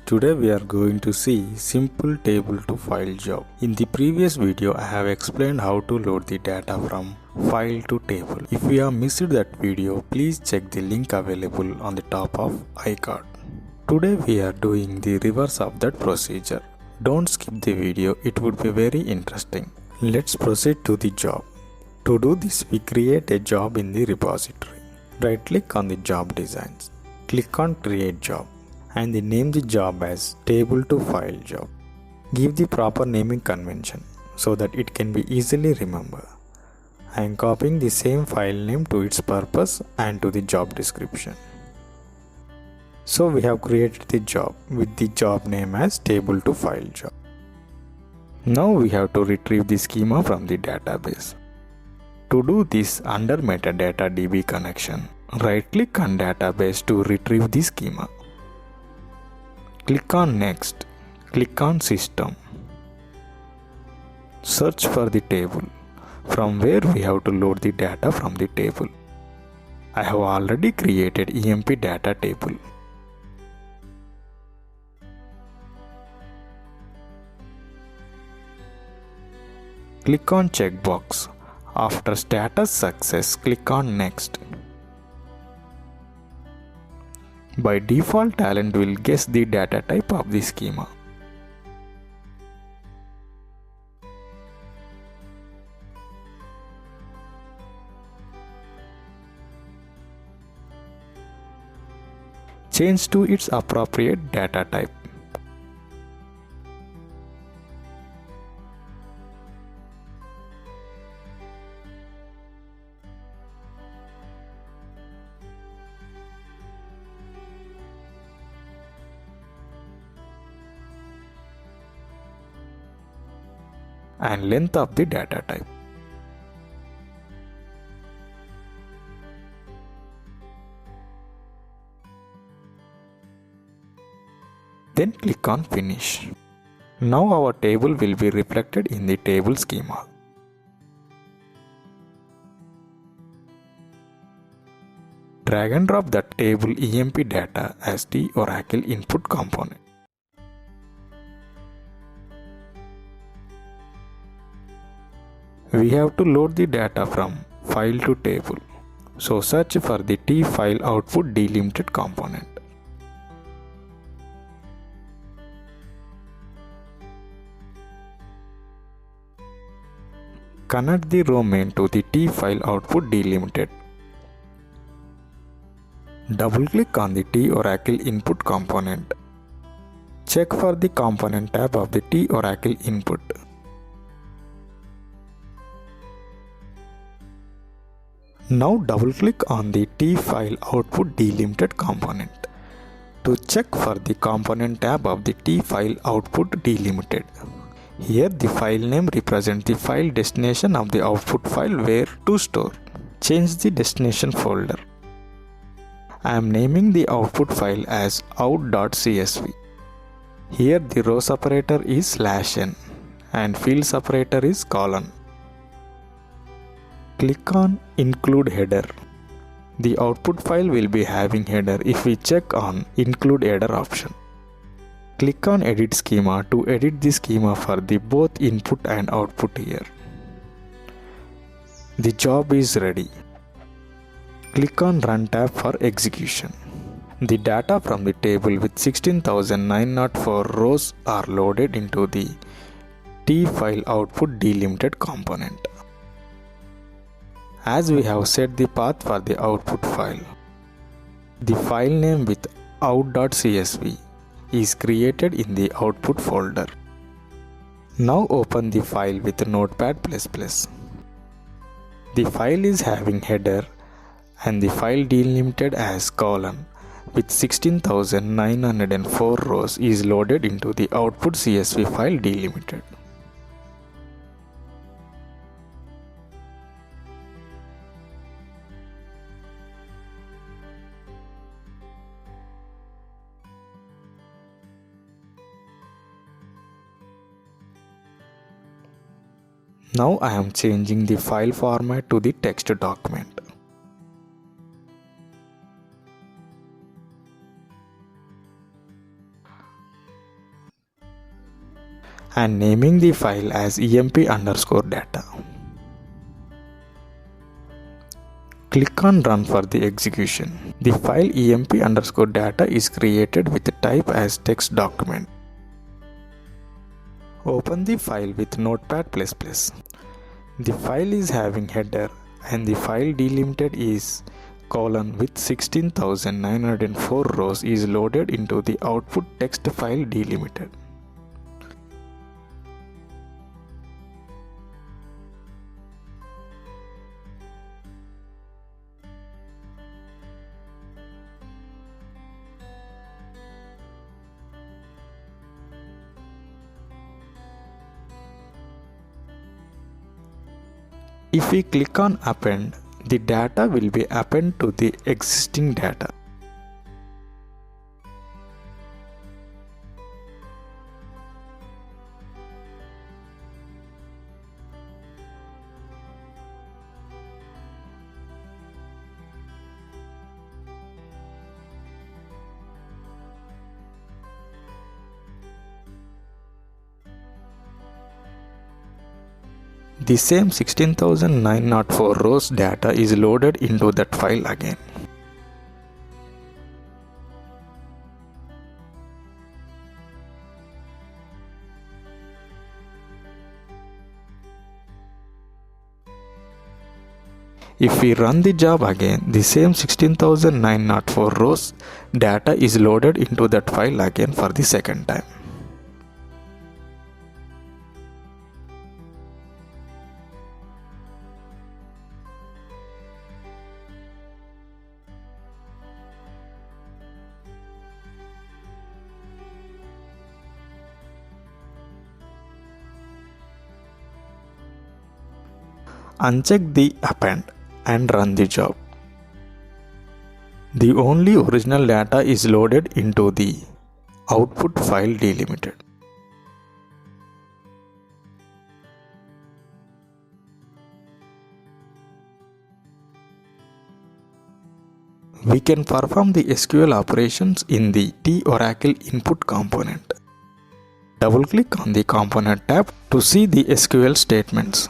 Today we are going to see simple table to file job. In the previous video I have explained how to load the data from file to table. If you have missed that video, please check the link available on the top of iCard. Today we are doing the reverse of that procedure. Don't skip the video, it would be very interesting. Let's proceed to the job. To do this, we create a job in the repository. Right click on the job designs. Click on create job and name the job as table to file job. Give the proper naming convention so that it can be easily remembered. I am copying the same file name to its purpose and to the job description. So we have created the job with the job name as table to file job. Now we have to retrieve the schema from the database. To do this, under metadata DB connection, right click on database to retrieve the schema. Click on next, click on system. Search for the table, from where we have to load the data from the table. I have already created EMP data table. Click on checkbox. After status success, click on next. By default, Talend will guess the data type of the schema. Change to its appropriate data type. And length of the data type. Then click on finish. Now our table will be reflected in the table schema. Drag and drop the table EMP data as the Oracle input component. We have to load the data from file to table, so search for the T file output delimited component. Connect the row main to the T file output delimited. Double click on the T Oracle input component. Check for the component tab of the T Oracle input. Now double click on the T file output delimited component to check for the component tab of the T file output delimited. Here the file name represents the file destination of the output file where to store. Change the destination folder. I am naming the output file as out.csv. Here the row separator is /n and field separator is colon. Click on include header. The output file will be having header if we check on include header option. Click on edit schema to edit the schema for the both input and output here. The job is ready. Click on run tab for execution. The data from the table with 16,904 rows are loaded into the T file output delimited component. As we have set the path for the output file, the file name with out.csv is created in the output folder. Now open the file with Notepad++. The file is having header and the file delimited as colon with 16,904 rows is loaded into the output CSV file delimited. Now I am changing the file format to the text document. and naming the file as emp_data. Click on Run for the execution. The file emp_data is created with type as text document. Open the file with Notepad++. The file is having header and the file delimited is colon with 16,904 rows is loaded into the output text file delimited. If we click on append, the data will be appended to the existing data. The same 16,904 rows data is loaded into that file again. If we run the job again, the same 16,904 rows data is loaded into that file again for the second time. Uncheck the append and run the job. The only original data is loaded into the output file delimited. We can perform the SQL operations in the T-Oracle input component. Double-click on the component tab to see the SQL statements.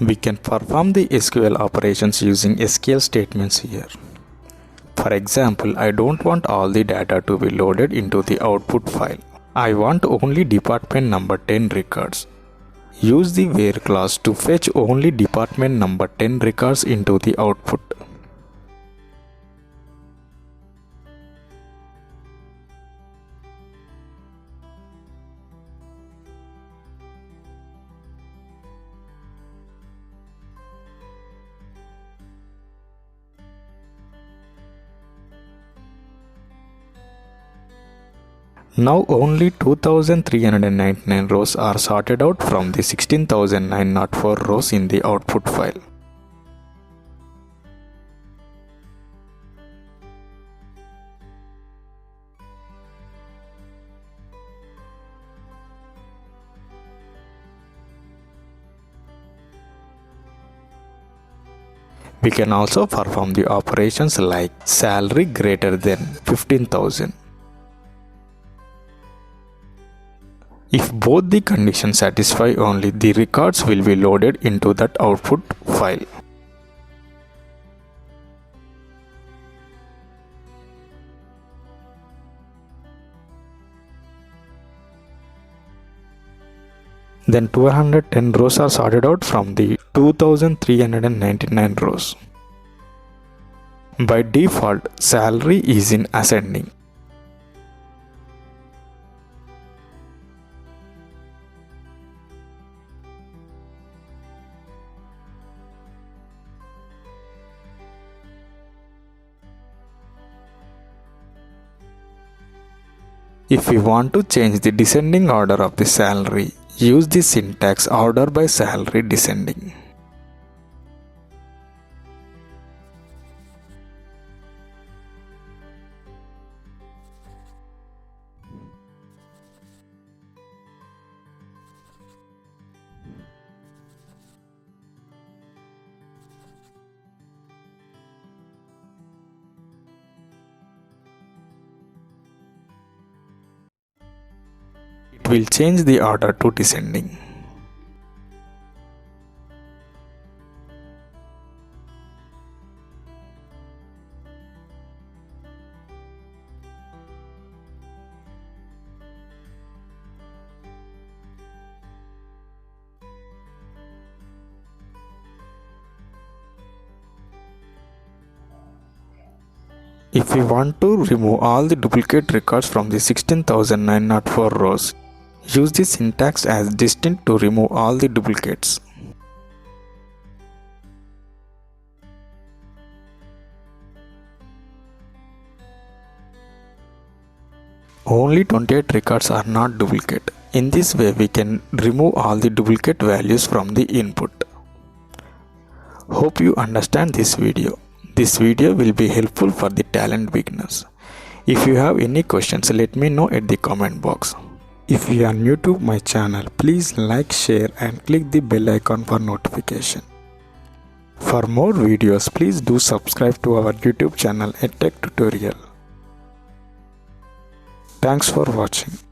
We can perform the SQL operations using SQL statements here. For example, I don't want all the data to be loaded into the output file. I want only department number 10 records. Use the where clause to fetch only department number 10 records into the output. Now only 2,399 rows are sorted out from the 16,904 rows in the output file. We can also perform the operations like salary greater than 15,000. If both the conditions satisfy, only the records will be loaded into that output file. Then 210 rows are sorted out from the 2,399 rows. By default, salary is in ascending. If we want to change the descending order of the salary, use the syntax order by salary descending. It it will change the order to descending. If we want to remove all the duplicate records from the 16,904 rows, use the syntax as distinct to remove all the duplicates. Only 28 records are not duplicate. In this way, we can remove all the duplicate values from the input. Hope you understand this video. This video will be helpful for the talent beginners. If you have any questions, let me know at the comment box. If you are new to my channel, please like, share and click the bell icon for notification. For more videos, please do subscribe to our YouTube channel, EdTech Tutorial. Thanks for watching.